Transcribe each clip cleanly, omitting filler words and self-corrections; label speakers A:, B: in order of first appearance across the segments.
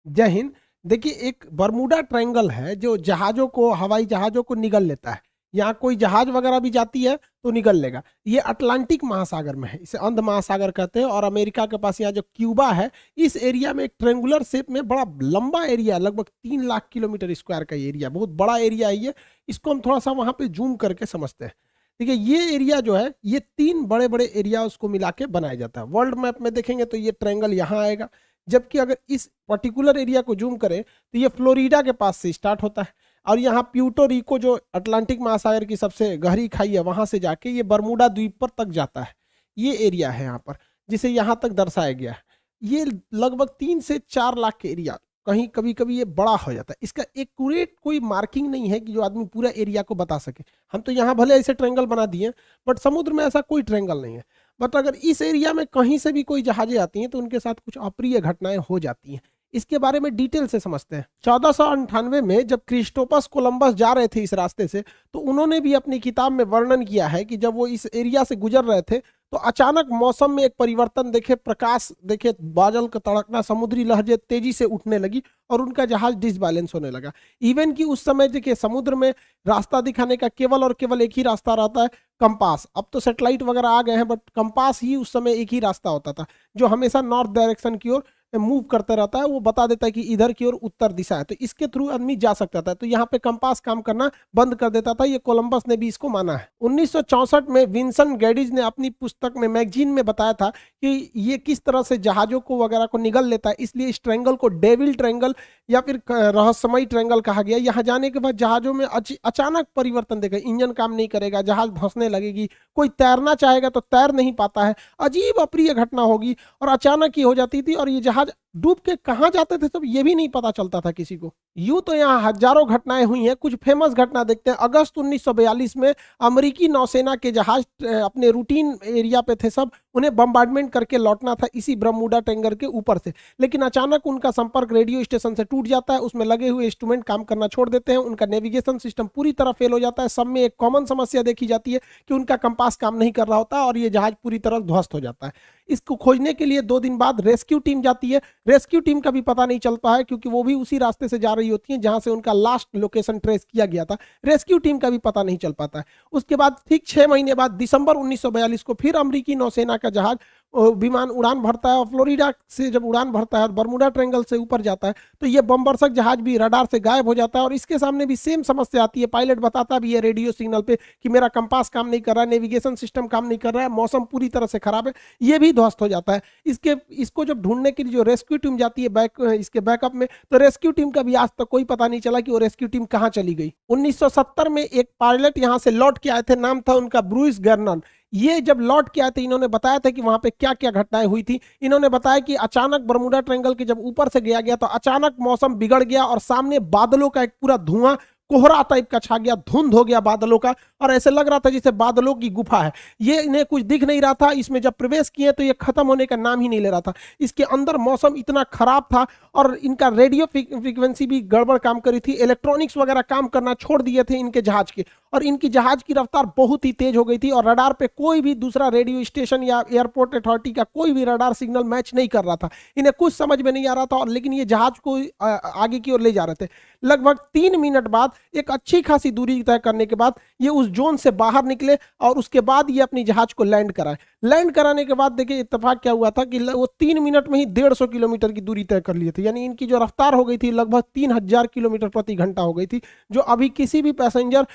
A: जय हिंद। देखिए, एक बरमूडा ट्रायंगल है जो जहाज़ों को, हवाई जहाज़ों को निगल लेता है। यहाँ कोई जहाज़ वगैरह भी जाती है तो निगल लेगा। ये अटलांटिक महासागर में है, इसे अंध महासागर कहते हैं। और अमेरिका के पास यहाँ जो क्यूबा है, इस एरिया में एक ट्रायंगुलर शेप में बड़ा लंबा एरिया, लगभग 3 लाख किलोमीटर स्क्वायर का एरिया, बहुत बड़ा एरिया है ये। इसको हम थोड़ा सा वहाँ पे जूम करके समझते हैं। देखिए, ये एरिया जो है, ये 3 बड़े-बड़े एरिया उसको मिला के बनाया जाता है। वर्ल्ड मैप में देखेंगे तो ये ट्रायंगल यहाँ आएगा। जबकि अगर इस पर्टिकुलर एरिया को जूम करें तो ये फ्लोरिडा के पास से स्टार्ट होता है, और यहाँ प्यूर्टो रिको जो अटलांटिक महासागर की सबसे गहरी खाई है, वहां से जाके ये बरमूडा द्वीप पर तक जाता है। ये एरिया है यहाँ पर, जिसे यहाँ तक दर्शाया गया है। ये लगभग 3 से 4 लाख के एरिया, कहीं कभी कभी ये बड़ा हो जाता है। इसका एक्यूरेट कोई मार्किंग नहीं है कि जो आदमी पूरा एरिया को बता सके। हम तो यहाँ भले ऐसे ट्रायंगल बना दिए, बट समुद्र में ऐसा कोई ट्रायंगल नहीं है। बट अगर इस एरिया में कहीं से भी कोई जहाजें आती हैं तो उनके साथ कुछ अप्रिय घटनाएं हो जाती हैं। इसके बारे में डिटेल से समझते हैं। 1498 में जब क्रिस्टोपस कोलंबस जा रहे थे इस रास्ते से, तो उन्होंने भी अपनी किताब में वर्णन किया है कि जब वो इस एरिया से गुजर रहे थे तो अचानक मौसम में एक परिवर्तन देखे, प्रकाश देखे, बादल का तड़कना, समुद्री लहरें तेजी से उठने लगी और उनका जहाज डिसबैलेंस होने लगा। इवन कि उस समय देखिए, समुद्र में रास्ता दिखाने का केवल और केवल एक ही रास्ता रहता है, कंपास। अब तो सैटेलाइट वगैरह आ गए हैं, बट कंपास ही उस समय एक ही रास्ता होता था, जो हमेशा नॉर्थ डायरेक्शन की ओर मूव करता रहता है। वो बता देता है कि इधर की ओर उत्तर दिशा है, तो इसके थ्रू आदमी जा सकता था। तो यहाँ पे कंपास काम करना बंद कर देता था। ये कोलंबस ने भी इसको माना है। 1964 में विंसेंट गैडिज ने अपनी पुस्तक में, मैगजीन में बताया था कि ये किस तरह से जहाजों को वगैरह को निगल लेता है। इसलिए इस ट्रायंगल को डेविल ट्रायंगल या फिर रहस्यमयी ट्रायंगल कहा गया। यहाँ जाने के बाद जहाजों में अचानक परिवर्तन देखा, इंजन काम नहीं करेगा, जहाज धंसने लगेगी, कोई तैरना चाहेगा तो तैर नहीं पाता है, अजीब अप्रिय घटना होगी और अचानक ही हो जाती थी। और ये जहाज डूब के कहाँ जाते थे तब ये भी नहीं पता चलता था किसी को। यूं तो यहाँ हजारों घटनाएं हुई हैं। कुछ फेमस घटना देखते हैं। अगस्त 1942 में अमेरिकी नौसेना के जहाज अपने रूटीन एरिया पे थे सब, उन्हें बम्बार्डमेंट करके लौटना था इसी बरमूडा ट्रायंगल के ऊपर से। लेकिन अचानक उनका संपर्क रेडियो स्टेशन से टूट जाता है, उसमें लगे हुए इंस्ट्रूमेंट काम करना छोड़ देते हैं, उनका नेविगेशन सिस्टम पूरी तरह फेल हो जाता है। सब में एक कॉमन समस्या देखी जाती है कि उनका कंपास काम नहीं कर रहा होता और ये जहाज पूरी तरह ध्वस्त हो जाता है। इसको खोजने के लिए 2 दिन बाद रेस्क्यू टीम जाती है। रेस्क्यू टीम का भी पता नहीं चलता है, क्योंकि वो भी उसी रास्ते से जा रही होती है जहां से उनका लास्ट लोकेशन ट्रेस किया गया था। रेस्क्यू टीम का भी पता नहीं चल पाता है। उसके बाद ठीक 6 महीने बाद दिसंबर 1942 को फिर अमेरिकी नौसेना का जहाज विमान उड़ान भरता है, और फ्लोरिडा से जब उड़ान भरता है और बरमूडा ट्रायंगल से ऊपर जाता है तो ये बमबरसक जहाज भी रडार से गायब हो जाता है। और इसके सामने भी सेम समस्या आती है। पायलट बताता भी है रेडियो सिग्नल पे कि मेरा कंपास काम नहीं कर रहा है, नेविगेशन सिस्टम काम नहीं कर रहा है, मौसम पूरी तरह से खराब है। ये भी ध्वस्त हो जाता है। इसको जब ढूंढने के लिए जो रेस्क्यू टीम जाती है इसके बैकअप में, तो रेस्क्यू टीम का भी आज तक कोई पता नहीं चला कि वो रेस्क्यू टीम कहाँ चली गई। 1970 में एक पायलट यहाँ से लौट के आए थे, नाम था उनका ब्रूइस गर्नन। ये जब लौट के आए थे, इन्होंने बताया था कि वहां पे क्या क्या घटनाएं हुई थी। इन्होंने बताया कि अचानक बरमूडा ट्रायंगल के जब ऊपर से गया तो अचानक मौसम बिगड़ गया और सामने बादलों का एक पूरा धुआं, कोहरा टाइप का छा गया, धुंध हो गया बादलों का, और ऐसे लग रहा था जैसे बादलों की गुफा है। ये इन्हें कुछ दिख नहीं रहा था। इसमें जब प्रवेश किए तो ये खत्म होने का नाम ही नहीं ले रहा था। इसके अंदर मौसम इतना खराब था और इनका रेडियो फ्रीक्वेंसी भी गड़बड़ काम करी थी, इलेक्ट्रॉनिक्स वगैरह काम करना छोड़ दिए थे इनके जहाज के, और इनकी जहाज की रफ्तार बहुत ही तेज हो गई थी और रडार पे कोई भी दूसरा रेडियो स्टेशन या एयरपोर्ट अथॉरिटी का कोई भी रडार सिग्नल मैच नहीं कर रहा था। इन्हें कुछ समझ में नहीं आ रहा था, और लेकिन ये जहाज को आगे की ओर ले जा रहे थे। लगभग 3 मिनट बाद, एक अच्छी खासी दूरी तय करने के बाद, ये उस जोन से बाहर निकले और उसके बाद ये अपनी जहाज को लैंड कराए। लैंड कराने के बाद देखिए इत्तेफाक क्या हुआ था कि वो 3 मिनट में ही 150 किलोमीटर की दूरी तय कर लिए थे। यानी इनकी जो रफ्तार हो गई थी लगभग 3000 किलोमीटर प्रति घंटा हो गई थी, जो अभी किसी भी पैसेंजर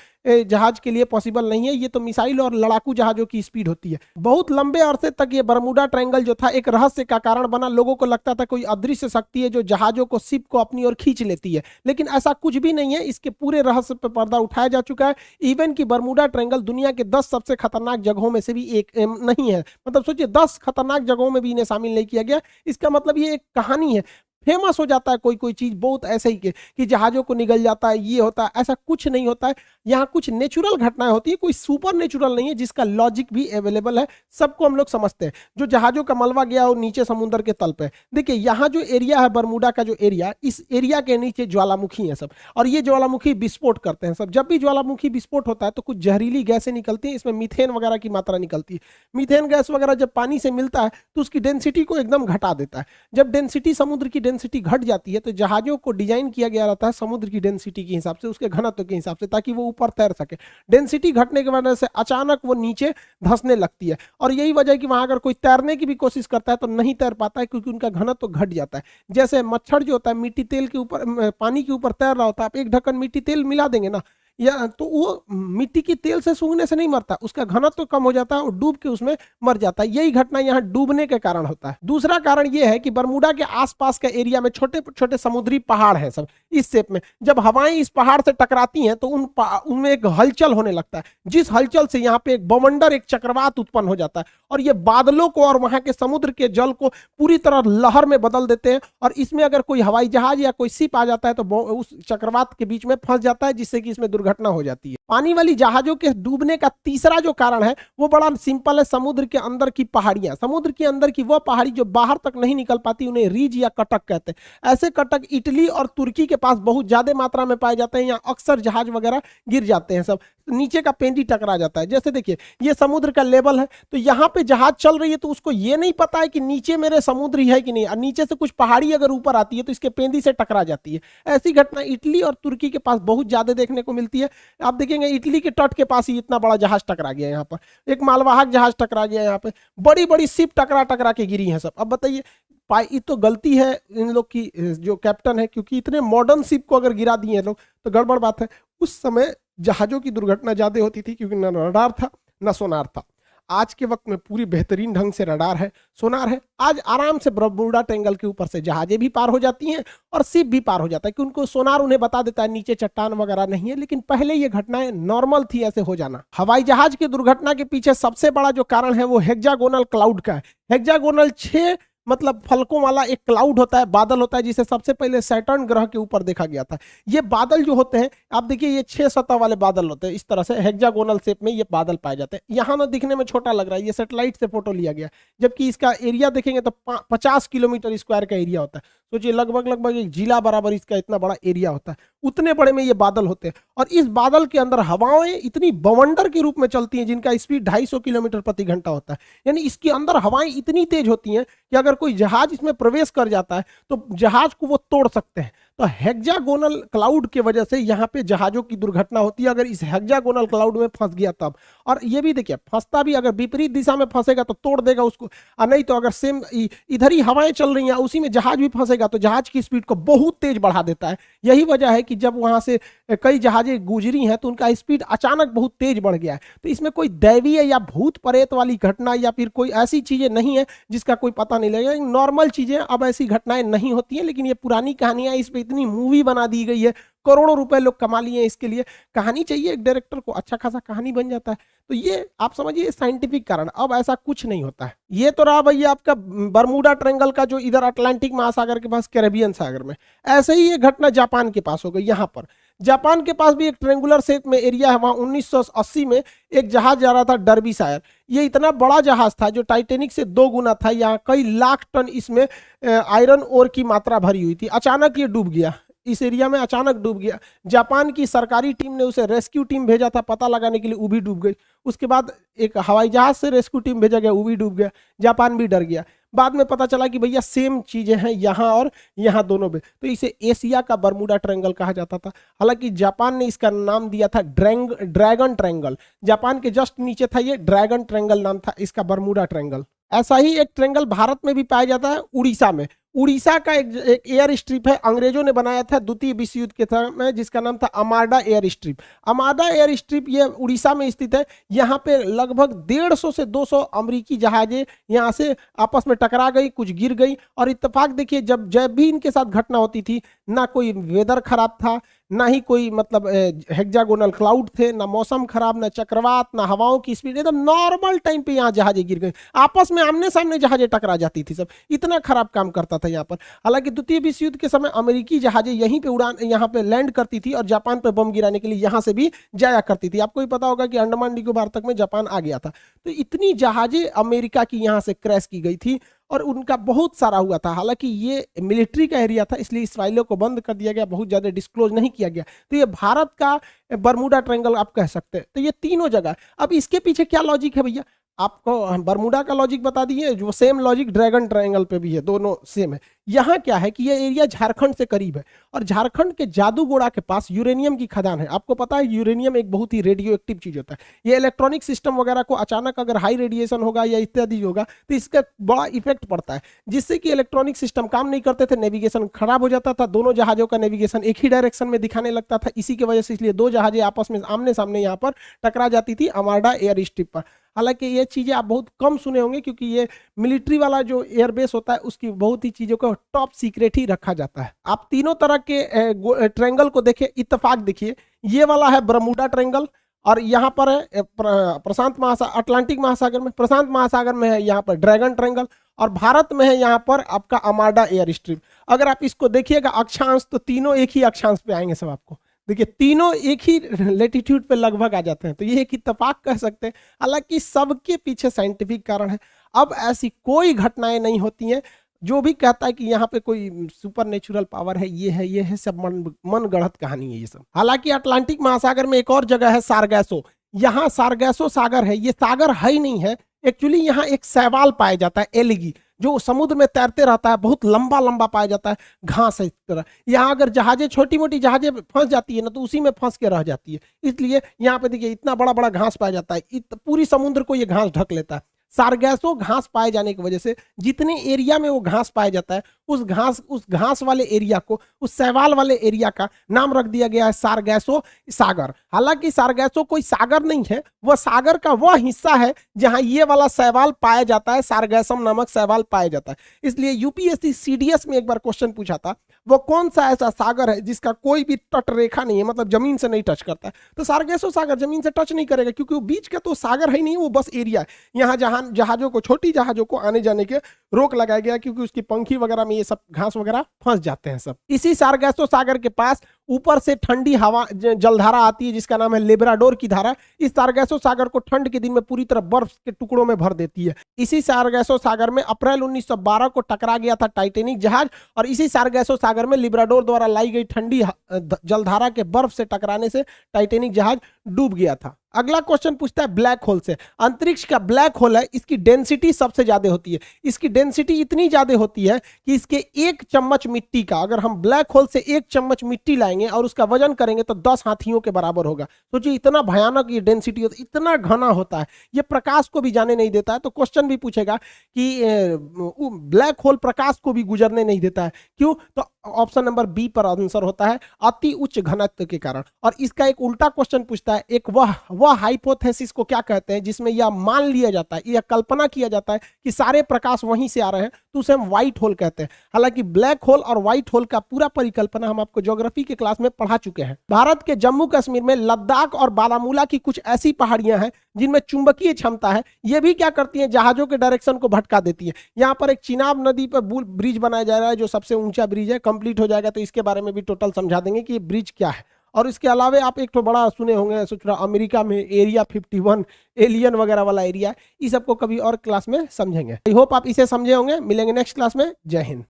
A: जहाज के लिए पॉसिबल नहीं है। ये तो मिसाइल और लड़ाकू जहाजों की स्पीड होती है। बहुत लंबे अरसे तक ये बरमूडा ट्रायंगल जो था एक रहस्य का कारण बना। लोगों को लगता था कोई अदृश्य शक्ति है जो जहाजों को, शिप को अपनी ओर खींच लेती है, लेकिन ऐसा कुछ भी नहीं है। इसके पूरे रहस्य पर पर्दा उठाया जा चुका है। इवन की बरमूडा ट्रायंगल दुनिया के 10 सबसे खतरनाक जगहों में से भी एक नहीं है। मतलब सोचिए, 10 खतरनाक जगहों में भी इन्हें शामिल नहीं किया गया। इसका मतलब ये एक कहानी है। फेमस हो जाता है कोई चीज बहुत ऐसे ही कि जहाजों को निगल जाता है, ये होता है, ऐसा कुछ नहीं होता है। यहाँ कुछ नेचुरल घटनाएं होती है, कोई सुपर नेचुरल नहीं है जिसका लॉजिक भी अवेलेबल है। सबको हम लोग समझते हैं। जो जहाजों का मलबा गया और नीचे समुद्र के तल पे, देखिए यहाँ जो एरिया है बरमूडा का, जो एरिया, इस एरिया के नीचे ज्वालामुखी है सब, और ये ज्वालामुखी विस्फोट करते हैं सब। जब भी ज्वालामुखी विस्फोट होता है तो कुछ जहरीली गैसें निकलती हैं। इसमें मीथेन वगैरह की मात्रा निकलती है। मीथेन गैस वगैरह जब पानी से मिलता है तो उसकी डेंसिटी को एकदम घटा देता है। जब डेंसिटी, समुद्र की डेंसिटी घट जाती है तो जहाजों को डिजाइन किया गया रहता है समुद्र की डेंसिटी के हिसाब से, उसके घनत्व के हिसाब से, ताकि वो ऊपर तैर सके। डेंसिटी घटने की वजह से अचानक वो नीचे धंसने लगती है, और यही वजह है कि वहां अगर कोई तैरने की भी कोशिश करता है तो नहीं तैर पाता है, क्योंकि उनका घनत्व घट जाता है। जैसे मच्छर जो होता है मिट्टी तेल के ऊपर, पानी के ऊपर तैर रहा होता है, आप एक ढक्कन मिट्टी तेल मिला देंगे ना, या तो वो मिट्टी की तेल से सूंघने से नहीं मरता, उसका घनत्व तो कम हो जाता है और डूब के उसमें मर जाता है। यही घटना यहाँ डूबने के कारण होता है। दूसरा कारण यह है कि बरमूडा के आसपास के एरिया में छोटे छोटे समुद्री पहाड़ हैं सब इस शेप में। जब हवाएं इस पहाड़ से टकराती हैं तो उनमें एक हलचल होने लगता है, जिस हलचल से यहाँ पे एक बवंडर, एक चक्रवात उत्पन्न हो जाता है, और ये बादलों को और वहां के समुद्र के जल को पूरी तरह लहर में बदल देते हैं। और इसमें अगर कोई हवाई जहाज या कोई शिप आ जाता है तो उस चक्रवात के बीच में फंस जाता है, जिससे कि इसमें दुर्घटना हो जाती है। पानी वाली जहाजों के डूबने का तीसरा जो कारण है वो बड़ा सिंपल है, समुद्र के अंदर की पहाड़ियां। समुद्र के अंदर की वह पहाड़ी जो बाहर तक नहीं निकल पाती, उन्हें रीज या कटक कहते हैं। ऐसे कटक इटली और तुर्की के पास बहुत ज्यादा मात्रा में पाए जाते हैं। यहाँ अक्सर जहाज वगैरह गिर जाते हैं, सब नीचे का पेंडी टकरा जाता है। जैसे देखिए ये समुद्र का लेवल है, तो यहाँ पे जहाज चल रही है तो उसको ये नहीं पता है कि नीचे मेरे समुद्र है कि नहीं, और नीचे से कुछ पहाड़ी अगर ऊपर आती है तो इसके पेंदी से टकरा जाती है। ऐसी घटना इटली और तुर्की के पास बहुत ज्यादा देखने को मिलती है। आप देखेंगे इटली के तट के पास ही इतना बड़ा जहाज टकरा गया, यहाँ पर एक मालवाहक जहाज टकरा गया, यहाँ पे बड़ी बड़ी शिप टकरा टकरा के गिरी है सब। अब बताइए ये तो गलती है इन लोग की, जो कैप्टन है, क्योंकि इतने मॉडर्न शिप को अगर गिरा दिए लोग तो गड़बड़ बात है। उस समय जहाजों की दुर्घटना ज्यादा होती थी, क्योंकि न रडार था न सोनार था। आज के वक्त में पूरी बेहतरीन ढंग से रडार है, सोनार है। आज आराम से बरमूडा ट्रायंगल के ऊपर से जहाजें भी पार हो जाती हैं और शिप भी पार हो जाता है, कि उनको सोनार उन्हें बता देता है नीचे चट्टान वगैरह नहीं है। लेकिन पहले ये घटनाएं नॉर्मल थी ऐसे हो जाना। हवाई जहाज की दुर्घटना के पीछे सबसे बड़ा जो कारण है वो हेक्सागोनल क्लाउड का है। हेक्सागोनल 6 मतलब फलकों वाला एक क्लाउड होता है, बादल होता है, जिसे सबसे पहले सैटर्न ग्रह के ऊपर देखा गया था। ये बादल जो होते हैं, आप देखिए ये 6 सतह वाले बादल होते हैं, इस तरह से हेक्सागोनल शेप में ये बादल पाए जाते हैं। यहाँ ना दिखने में छोटा लग रहा है, ये सैटेलाइट से फोटो लिया गया, जबकि इसका एरिया देखेंगे तो 50 किलोमीटर स्क्वायर का एरिया होता है। सोचिए लगभग एक जिला बराबर इसका इतना बड़ा एरिया होता है, उतने बड़े में ये बादल होते हैं। और इस बादल के अंदर हवाएं इतनी बवंडर के रूप में चलती हैं, जिनका स्पीड 250 किलोमीटर प्रति घंटा होता है। यानी इसके अंदर हवाएं इतनी तेज होती हैं कि अगर कोई जहाज इसमें प्रवेश कर जाता है तो जहाज को वो तोड़ सकते हैं। तो हेक्सागोनल क्लाउड की वजह से यहाँ पे जहाजों की दुर्घटना होती है, अगर इस हेक्सागोनल क्लाउड में फंस गया तब। और ये भी देखिए फंसता भी, अगर विपरीत दिशा में फंसेगा तो तोड़ देगा उसको, और नहीं तो अगर सेम इधर ही हवाएं चल रही हैं उसी में जहाज भी फंसेगा तो जहाज की स्पीड को बहुत तेज बढ़ा देता है। यही वजह है कि जब वहां से कई जहाजें गुजरी हैं तो उनका स्पीड अचानक बहुत तेज बढ़ गया है। तो इसमें कोई दैवीय या भूत प्रेत वाली घटना या फिर कोई ऐसी चीजें नहीं है जिसका कोई पता नहीं लगेगा। नॉर्मल चीजें, अब ऐसी घटनाएं नहीं होती हैं, लेकिन ये पुरानी कहानियां, इस पे इतनी मूवी बना दी गई है, करोड़ों रुपए लोग कमा लिए इसके लिए। कहानी चाहिए एक डायरेक्टर को, अच्छा खासा कहानी बन जाता है। तो ये आप समझिए साइंटिफिक कारण। अब ऐसा कुछ नहीं होता है। ये तो रहा भैया आपका बरमूडा ट्रायंगल का, जो इधर अटलांटिक महासागर के पास कैरेबियन सागर में। ऐसे ही ये घटना जापान के पास हो गई। यहाँ पर जापान के पास भी एक ट्रेंगुलर शेप में एरिया है, वहां 1980 में एक जहाज जा रहा था डर्बीशायर। ये इतना बड़ा जहाज था जो टाइटेनिक से 2 गुना था। यहाँ कई लाख टन इसमें आयरन ओर की मात्रा भरी हुई थी। अचानक ये डूब गया, इस एरिया में अचानक डूब गया। जापान की सरकारी टीम ने उसे रेस्क्यू टीम भेजा था पता लगाने के लिए, वो भी डूब गई। उसके बाद एक हवाई जहाज से रेस्क्यू टीम भेजा गया, वो भी डूब गया। जापान भी डर गया। बाद में पता चला कि भैया सेम चीजें हैं यहाँ और यहाँ दोनों में, तो इसे एशिया का बरमूडा ट्रायंगल कहा जाता था। हालांकि जापान ने इसका नाम दिया था ड्रैगन ट्रायंगल। जापान के जस्ट नीचे था ये, ड्रैगन ट्रायंगल नाम था इसका, बरमूडा ट्रायंगल। ऐसा ही एक ट्रायंगल भारत में भी पाया जाता है, उड़ीसा में। उड़ीसा का एक एयर स्ट्रिप है, अंग्रेजों ने बनाया था द्वितीय विश्व युद्ध के समय, जिसका नाम था अमाडा एयर स्ट्रिप। अमाडा एयर स्ट्रिप ये उड़ीसा में स्थित है। यहाँ पे लगभग 150 से 200 अमेरिकी जहाजें यहाँ से आपस में टकरा गई, कुछ गिर गई। और इत्तेफाक देखिए, जब भी इनके साथ घटना होती थी, ना कोई वेदर खराब था, ना ही कोई मतलब हेक्सागोनल क्लाउड थे, ना मौसम खराब, ना चक्रवात, ना हवाओं की स्पीड, एकदम नॉर्मल टाइम पे यहाँ जहाजें गिर गई। आपस में आमने सामने जहाजें टकरा जाती थी सब, इतना खराब काम करता था यहाँ पर। हालांकि द्वितीय विश्व युद्ध के समय अमेरिकी जहाजें यहीं पे यहाँ पे लैंड करती थी और जापान पे बम गिराने के लिए यहाँ से भी जाया करती थी। आपको ही पता होगा कि अंडमान निकोबार तक में जापान आ गया था। तो इतनी जहाजें अमेरिका की यहाँ से क्रैश की गई थी और उनका बहुत सारा हुआ था। हालांकि ये मिलिट्री का एरिया था, इसलिए इस फाइलों को बंद कर दिया गया, बहुत ज्यादा डिस्क्लोज नहीं किया गया। तो ये भारत का बरमूडा ट्रायंगल आप कह सकते हैं। तो ये तीनों जगह, अब इसके पीछे क्या लॉजिक है भैया, आपको बरमूडा का लॉजिक बता दिए, जो सेम लॉजिक ड्रैगन ट्रायंगल पे भी है, दोनों सेम है। यहाँ क्या है कि ये एरिया झारखंड से करीब है और झारखंड के जादूगोड़ा के पास यूरेनियम की खदान है। आपको पता है यूरेनियम एक बहुत ही रेडियो एक्टिव चीज होता है। ये इलेक्ट्रॉनिक सिस्टम वगैरह को अचानक अगर हाई रेडिएशन होगा या इत्यादि होगा तो इसका बड़ा इफेक्ट पड़ता है, जिससे कि इलेक्ट्रॉनिक सिस्टम काम नहीं करते थे, नेविगेशन खराब हो जाता था, दोनों जहाजों का नेविगेशन एक ही डायरेक्शन में दिखाने लगता था। इसी की वजह से इसलिए दो जहाजें आपस में आमने सामने यहाँ पर टकरा जाती थी अमार्डा एयर स्ट्रिप पर। हालांकि ये चीजें आप बहुत कम सुने होंगे क्योंकि ये मिलिट्री वाला जो एयरबेस होता है उसकी बहुत ही चीजों को टॉप सीक्रेट ही रखा जाता है। आप तीनों तरह के ट्रायंगल को देखिए, इत्तेफाक देखिए, ये वाला है बरमूडा ट्रायंगल और यहाँ पर है प्रशांत महासागर, अटलांटिक महासागर में, प्रशांत महासागर में है यहाँ पर ड्रैगन ट्रायंगल और भारत में है यहाँ पर आपका अमार्डा एयर स्ट्रिप। अगर आप इसको देखिएगा अक्षांश तो तीनों एक ही अक्षांश पे आएंगे सब आपको। देखिए तीनों एक ही लेटीट्यूड पे लगभग आ जाते हैं, तो ये एक इत्तेफाक कह सकते हैं। हालांकि सबके पीछे साइंटिफिक कारण है। अब ऐसी कोई घटनाएं नहीं होती हैं। जो भी कहता है कि यहाँ पे कोई सुपर नेचुरल पावर है, ये है सब मन गढ़ंत कहानी है ये सब। हालांकि अटलांटिक महासागर में एक और जगह है सारगैसो। यहाँ सारगैसो सागर है, ये सागर है ही नहीं है एक्चुअली। यहाँ एक शैवाल पाया जाता है, एलिगी, जो समुद्र में तैरते रहता है, बहुत लंबा लंबा पाया जाता है, घास है इस तरह। यहाँ अगर जहाजें छोटी मोटी जहाजें फंस जाती है ना तो उसी में फंस के रह जाती है, इसलिए यहाँ पे देखिए इतना बड़ा बड़ा घास पाया जाता है, पूरी समुद्र को ये घास ढक लेता है। सारगैसो घास पाए जाने की वजह से जितने एरिया में वो घास पाया जाता है उस घास वाले एरिया को, उस शैवाल वाले एरिया का नाम रख दिया गया है सारगैसो सागर। हालांकि सारगैसो कोई सागर नहीं है, वह सागर का वह हिस्सा है जहां ये वाला शैवाल पाया जाता है, सारगैसम नामक शैवाल पाया जाता है। इसलिए यूपीएससी सीडीएस में एक बार क्वेश्चन पूछा था, वो कौन सा ऐसा सागर है जिसका कोई भी तट रेखा नहीं है, मतलब जमीन से नहीं टच करता है। तो सारगैसो सागर जमीन से टच नहीं करेगा क्योंकि वो बीच का तो सागर है नहीं, वो बस एरिया है। यहाँ जहां जहाजों को, छोटी जहाजों को आने जाने के रोक लगाया गया क्योंकि उसकी पंखी वगैरह में ये सब घास वगैरह फंस जाते हैं सब। इसी सारगैसो सागर के पास ऊपर से ठंडी हवा जलधारा आती है जिसका नाम है लेब्राडोर की धारा। इस सारगैसो सागर को ठंड के दिन में पूरी तरह बर्फ के टुकड़ों में भर देती है। इसी सारगैसो सागर में अप्रैल 1912 को टकरा गया था टाइटेनिक जहाज और इसी सारगैसो सागर में लिब्राडोर द्वारा लाई गई ठंडी जलधारा के बर्फ से टकराने से टाइटेनिक जहाज डूब गया था। अगला क्वेश्चन पूछता है ब्लैक होल से। अंतरिक्ष का ब्लैक होल है, इसकी डेंसिटी सबसे ज्यादा होती है। इसकी डेंसिटी इतनी ज्यादा होती है कि इसके एक चम्मच मिट्टी का, अगर हम ब्लैक होल से एक चम्मच मिट्टी लाएंगे और उसका वजन करेंगे तो 10 हाथियों के बराबर होगा। सोचिए इतना भयानक ये डेंसिटी होता है, इतना घना होता है, ये प्रकाश को भी जाने नहीं देता है। तो क्वेश्चन भी पूछेगा कि ब्लैक होल प्रकाश को भी गुजरने नहीं देता है, क्यों? तो ऑप्शन नंबर बी पर आंसर होता है अति उच्च घनत्व के कारण। और इसका एक उल्टा क्वेश्चन पूछता है, एक वह हाइपोथेसिस को क्या कहते हैं जिसमें यह मान लिया जाता है, यह कल्पना किया जाता है कि सारे प्रकाश वहीं से आ रहे हैं, तो उसे हम व्हाइट होल कहते हैं। हालांकि ब्लैक होल और व्हाइट होल का पूरा परिकल्पना हम आपको ज्योग्राफी के क्लास में पढ़ा चुके हैं। भारत के जम्मू कश्मीर में लद्दाख और बारामूला की कुछ ऐसी पहाड़ियां हैं जिनमें चुंबकीय क्षमता है। ये भी क्या करती हैं, जहाजों के डायरेक्शन को भटका देती है। यहाँ पर एक चिनाब नदी पर ब्रिज बनाया जा रहा है जो सबसे ऊंचा ब्रिज है, कंप्लीट हो जाएगा तो इसके बारे में भी टोटल समझा देंगे कि ये ब्रिज क्या है। और इसके अलावा आप एक तो बड़ा सुने होंगे, सोच रहा अमेरिका में एरिया 51 एलियन वगैरह वाला एरिया, इस सबको कभी और क्लास में समझेंगे। आई होप आप इसे समझे होंगे। मिलेंगे नेक्स्ट क्लास में। जय हिंद।